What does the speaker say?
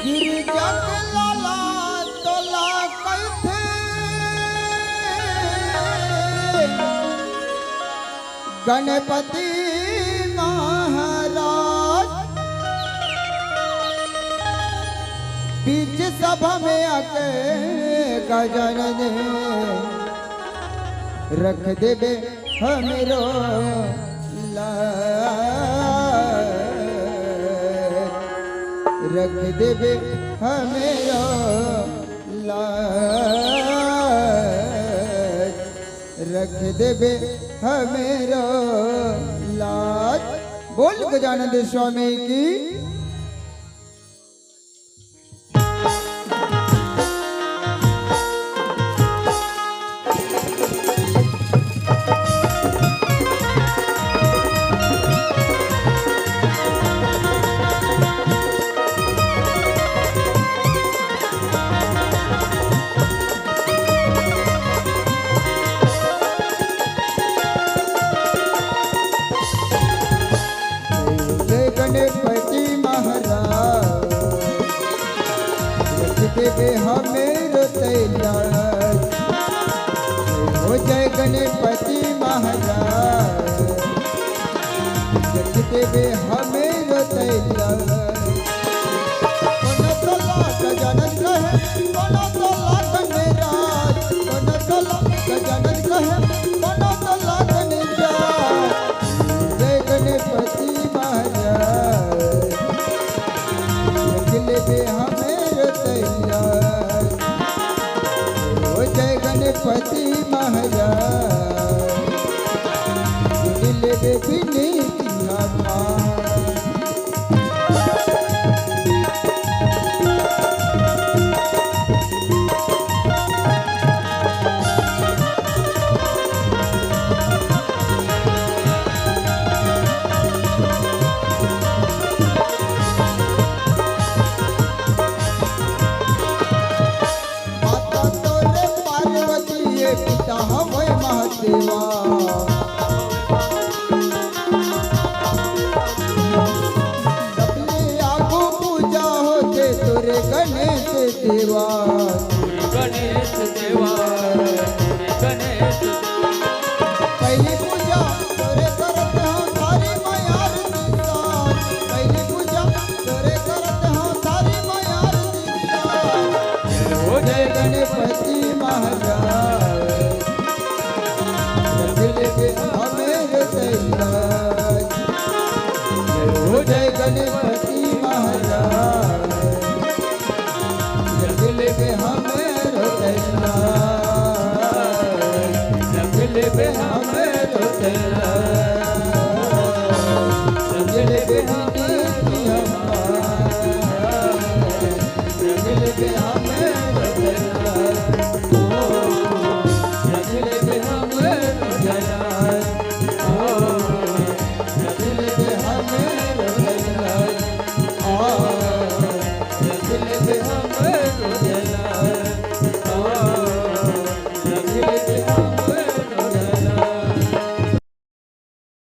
गिरिजा के लाला तोला कैथे गणपति महाराज बीच सभा में आके गजन दे रख देबे हमरो रख देबे हमेरा लाज रख देबे हमेरा लाज। बोल गजानंद स्वामी की। गणपति महाराज रख देबे हमेरो तैयार हो जय गणपति महाराज रख देबे हमेरो तैयार। कोनो तोला गजानन कहे कोनो तोला गणराज कोनो तोला गजानन कहे कोनो तोला गणराज जय गणपति गणपति महाराज दिल दे बिनी पिता हवै महादेवा सबले आगो पूजा होते तोरे गणेश देवा गणेश देवा गणेश पहली पूजा तोरे करत हूँ सारी मयार दिशान पहली पूजा तोरे करत हूँ सारी मयार दिशान हो जय गणपति महाराज हो जय गणपति